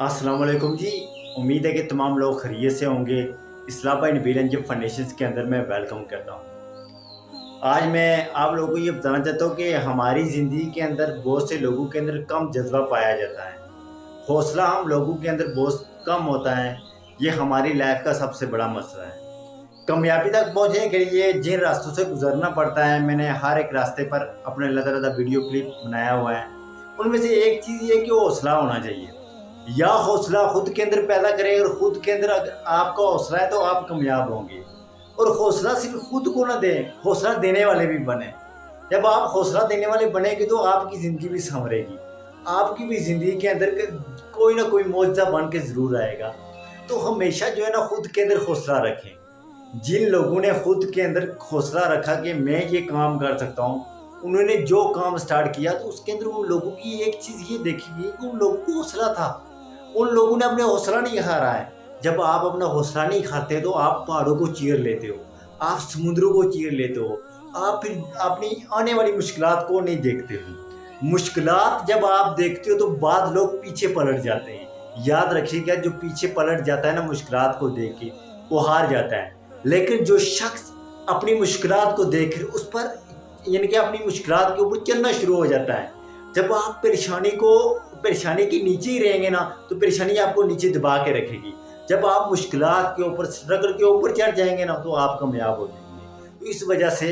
अस्सलाम वालेकुम जी। उम्मीद है कि तमाम लोग खैरियत से होंगे। इस्लाह भाई नबील एनजी फाउंडेशन के अंदर मैं वेलकम करता हूँ। आज मैं आप लोगों को ये बताना चाहता हूँ कि हमारी ज़िंदगी के अंदर बहुत से लोगों के अंदर कम जज्बा पाया जाता है। हौसला हम लोगों के अंदर बहुत कम होता है। ये हमारी लाइफ का सबसे बड़ा मसला है। कामयाबी तक पहुँचने के लिए जिन रास्तों से गुजरना पड़ता है, मैंने हर एक रास्ते पर अपने अलग-अलग वीडियो क्लिप बनाया हुआ है। उनमें से एक चीज़ ये है कि हौसला होना चाहिए। या हौसला खुद के अंदर पैदा करें, और खुद के अंदर अगर आपका हौसला है तो आप कामयाब होंगे। और हौसला सिर्फ खुद को ना दें, हौसला देने वाले भी बने। जब आप हौसला देने वाले बनेंगे तो आपकी ज़िंदगी भी संवरेगी। आपकी भी ज़िंदगी के अंदर कोई ना कोई मौजज़ा बन के ज़रूर आएगा। तो हमेशा जो है ना खुद के अंदर हौसला रखें। जिन लोगों ने खुद के अंदर हौसला रखा कि मैं ये काम कर सकता हूँ, उन्होंने जो काम स्टार्ट किया तो उसके अंदर उन लोगों की एक चीज़ ये देखी गई कि उन लोगों को हौसला था। उन लोगों ने अपने हौसला नहीं हारा है। जब आप अपना हौसला नहीं खाते तो आप पहाड़ों को चीर लेते हो, आप समुद्रों को चीर लेते हो, आप फिर अपनी आने वाली मुश्किलात को नहीं देखते हो। मुश्किलात जब आप देखते हो तो बाद लोग पीछे पलट जाते हैं। याद रखिएगा, जो पीछे पलट जाता है ना मुश्किलात को देख के, वो हार जाता है। लेकिन जो शख्स अपनी मुश्किलात को देख कर उस पर यानी कि अपनी मुश्किलात के ऊपर चलना शुरू हो जाता है। जब आप परेशानी के नीचे ही रहेंगे ना, तो परेशानी आपको नीचे दबा के रखेगी। जब आप मुश्किलात के ऊपर, स्ट्रगल के ऊपर चढ़ जाएंगे ना, तो आप कामयाब हो जाएंगे। तो इस वजह से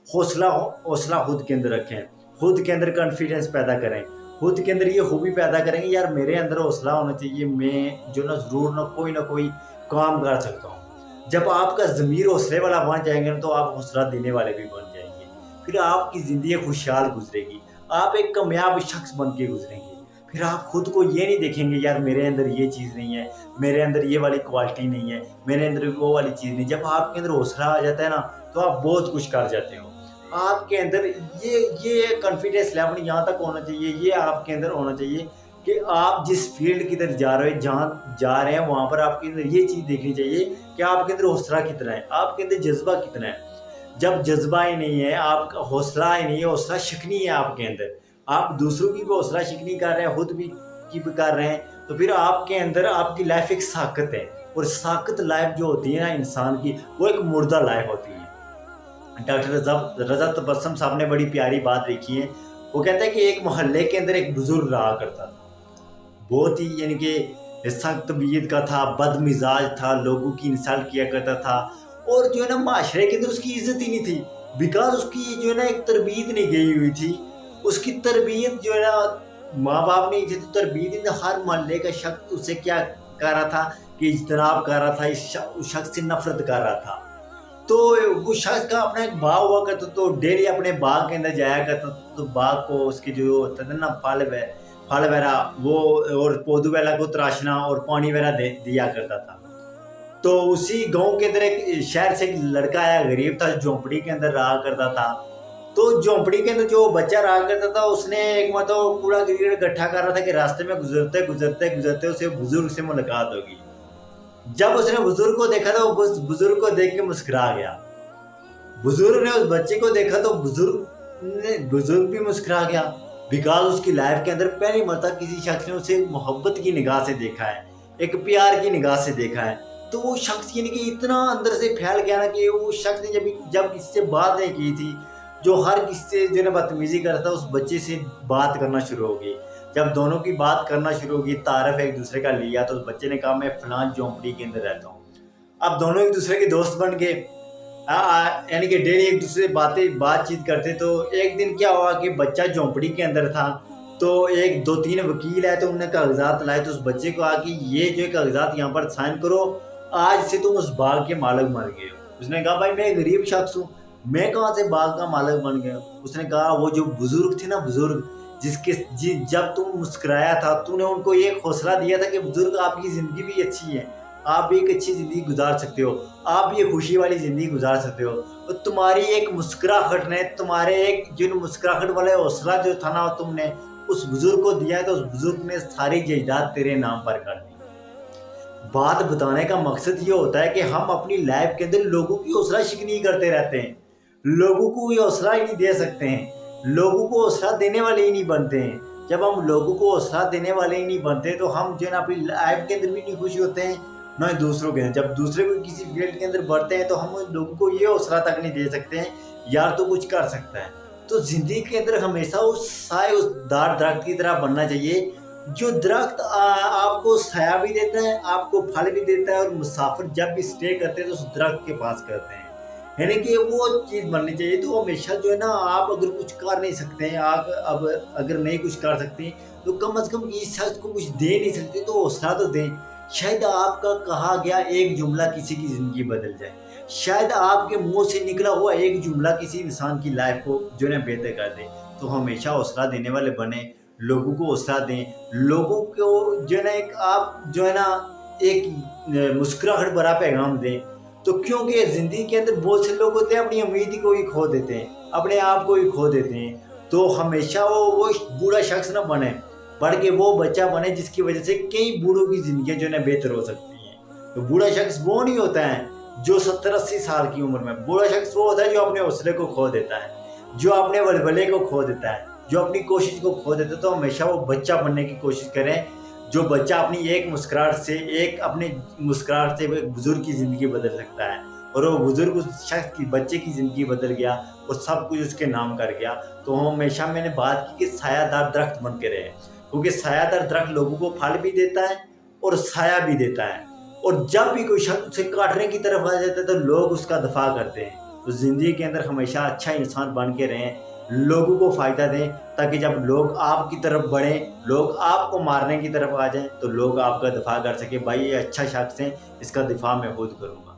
हौसला हौसला खुद के अंदर रखें, खुद के अंदर कॉन्फिडेंस पैदा करें, खुद के अंदर ये खूबी पैदा करेंगे, यार मेरे अंदर हौसला होना चाहिए, मैं जो ना ज़रूर ना कोई काम कर सकता हूँ। जब आपका ज़मीर हौसले वाला बन जाएंगे ना, तो आप हौसला देने वाले भी बन जाएंगे। फिर आपकी ज़िंदगी खुशहाल गुजरेगी, आप एक कामयाब शख्स बन के गुजरेंगे। फिर आप खुद को ये नहीं देखेंगे, यार मेरे अंदर ये चीज़ नहीं है, मेरे अंदर ये वाली क्वालिटी नहीं है, मेरे अंदर वो वाली चीज़ नहीं। जब आपके अंदर हौसला आ जाता है ना, तो आप बहुत कुछ कर जाते हो। आपके अंदर ये कॉन्फिडेंस लेवल यहाँ तक होना चाहिए, ये आपके अंदर होना चाहिए कि आप जिस फील्ड की तरफ जा रहे हो, जहाँ जा रहे हैं, वहाँ पर आपके अंदर ये चीज़ देखनी चाहिए कि आपके अंदर हौसला कितना है, आपके अंदर जज्बा कितना है। जब जज्बा ही नहीं है, आपका हौसला ही नहीं है, हौसला शिकनी है आपके अंदर, आप दूसरों की भी हौसला शिकनी कर रहे हैं, खुद भी की भी कर रहे हैं, तो फिर आपके अंदर आपकी लाइफ एक साकत है। और साकत लाइफ जो होती है ना इंसान की, वो एक मुर्दा लाइफ होती है। डॉक्टर रज़ा तबस्सुम साहब ने बड़ी प्यारी बात लिखी है। वो कहते हैं कि एक मोहल्ले के अंदर एक बुजुर्ग रहा करता था, बहुत ही यानी कि सख्त तबीयत का था, बदमिजाज था, लोगों की इंसल्ट किया करता था, और जो है ना माशरे के अंदर उसकी इज्जत ही नहीं थी। बिकॉज उसकी जो है ना एक तरबियत नहीं गई हुई थी। उसकी तरबियत जो है ना माँ बाप नहीं थे, तो तरबियत हर मोहल्ले का शख्स उससे क्या कर रहा था कि इज्तनाब कर रहा था, उस शख्स से नफरत कर रहा था। तो वो शख्स का अपना एक बाग हुआ करता, तो डेली अपने बाग के अंदर जाया करता, तो बाग को उसके जो होता था ना फल वगैरह वो और पौधों वगैरह को तराशना और पानी वगैरह दिया करता था। तो उसी गांव के अंदर एक शहर से एक लड़का आया, गरीब था, झोंपड़ी के अंदर रहा करता था। तो झोंपड़ी के अंदर जो बच्चा रहा करता था, उसने एक मतलब कूड़ा गिरगिट इकट्ठा कर रहा था कि रास्ते में गुजरते गुजरते गुजरते उसे बुजुर्ग से मुलाकात होगी। जब उसने बुजुर्ग को देखा तो उस बुजुर्ग को देख के मुस्कुरा गया। बुजुर्ग ने उस बच्चे को देखा तो बुजुर्ग भी मुस्कुरा गया। बिकॉज उसकी लाइफ के अंदर पहली मरतबा किसी शख्स ने उसे मोहब्बत की निगाह से देखा है, एक प्यार की निगाह से देखा है। तो वो शख्स यानी कि इतना अंदर से फैल गया ना कि वो शख्स ने जब किसी से बात नहीं की थी, जो हर किसी से जो है बदतमीजी करता, उस बच्चे से बात करना शुरू हो गई। जब दोनों की बात करना शुरू होगी, तारफ एक दूसरे का लिया, तो उस बच्चे ने कहा मैं फलां झोंपड़ी के अंदर रहता हूँ। अब दोनों एक दूसरे के दोस्त बन गए, यानी कि डेली एक दूसरे से बातचीत करते। तो एक दिन क्या हुआ कि बच्चा झोंपड़ी के अंदर था, तो एक 2-3 वकील है, तो उन्होंने कागजात लाए, तो उस बच्चे को कहा कि ये जो कागजात यहाँ पर साइन करो, आज से तुम उस बाग के मालिक बन गए हो। उसने कहा भाई मैं गरीब शख्स हूँ, मैं कहाँ से बाग का मालिक बन गया। उसने कहा वो जो बुजुर्ग थे ना, बुजुर्ग जब तुम मुस्कुराया था, तूने उनको एक हौसला दिया था कि बुजुर्ग आपकी ज़िंदगी भी अच्छी है, आप भी एक अच्छी ज़िंदगी गुजार सकते हो, आप भी एक खुशी वाली ज़िंदगी गुजार सकते हो। तो तुम्हारी एक मुस्कुराहट ने, तुम्हारे एक जो मुस्कुराहट वाला हौसला जो था ना, तुमने उस बुजुर्ग को दिया है, तो उस बुजुर्ग ने सारी जायदाद तेरे नाम पर कर दी। बात बताने का मकसद ये होता है कि हम अपनी लाइफ के अंदर लोगों की हौसला शिकनी करते रहते हैं, लोगों को ये हौसला ही नहीं दे सकते हैं, लोगों को हौसला देने वाले ही नहीं बनते हैं। जब हम लोगों को हौसला देने वाले ही नहीं बनते तो हम जो है ना अपनी लाइफ के अंदर भी नहीं खुश होते हैं, ना ही दूसरों के अंदर। जब दूसरे को किसी फील्ड के अंदर बढ़ते हैं तो हम उन लोगों को ये हौसला तक नहीं दे सकते हैं यार तो कुछ कर सकता है। तो जिंदगी के अंदर हमेशा उस साए उस दार दरख्त की तरह बनना चाहिए, जो दरख्त आपको छाया भी देता है, आपको फल भी देता है, और मुसाफिर जब भी स्टे करते हैं तो उस दरख्त के पास करते हैं। यानी कि वो चीज़ बननी चाहिए। तो हमेशा जो है ना, आप अगर कुछ कर नहीं सकते हैं, आप अब अगर नहीं कुछ कर सकते तो कम से कम इस शख्स को कुछ दे नहीं सकते तो हौसला तो दें। शायद आपका कहा गया एक जुमला किसी की ज़िंदगी बदल जाए, शायद आपके मुंह से निकला हुआ एक जुमला किसी इंसान की लाइफ को जो है ना बेहतर कर दे। तो हमेशा हौसला देने वाले बने, लोगों को हौसला दें, लोगों को जो है ना एक आप जो है ना एक मुस्कुराहट भरा पैगाम दें। तो क्योंकि ज़िंदगी के अंदर बहुत से लोग होते हैं अपनी उम्मीद को ही खो देते हैं, अपने आप को ही खो देते हैं। तो हमेशा वो बूढ़ा शख्स ना बने, बल्कि वो बच्चा बने जिसकी वजह से कई बूढ़ों की ज़िंदगी जो है ना बेहतर हो सकती है। तो बूढ़ा शख्स वो नहीं होता है जो 70-80 साल की उम्र में, बूढ़ा शख्स वो होता है जो अपने हौसले को खो देता है, जो अपने वलवले को खो देता है, जो अपनी कोशिश को खो देता है। तो हमेशा वो बच्चा बनने की कोशिश करें, जो बच्चा अपनी एक मुस्कुराहट से, एक अपने मुस्कुराहट से एक बुजुर्ग की ज़िंदगी बदल सकता है। और वो बुजुर्ग उस शख्स की, बच्चे की ज़िंदगी बदल गया और सब कुछ उसके नाम कर गया। तो हमेशा मैंने बात की कि सायादार दरख्त बन के रहे, क्योंकि सायादार दरख्त लोगों को फल भी देता है और साया भी देता है। और जब भी कोई शख्स उसे काटने की तरफ आ जाता है तो लोग उसका दफा करते हैं। तो ज़िंदगी के अंदर हमेशा अच्छा इंसान बन के रहें, लोगों को फ़ायदा दें, ताकि जब लोग आपकी तरफ बढ़ें, लोग आपको मारने की तरफ आ जाएं तो लोग आपका दफा कर सकें। भाई ये अच्छा शख्स है, इसका दिफा मैं खुद करूँगा।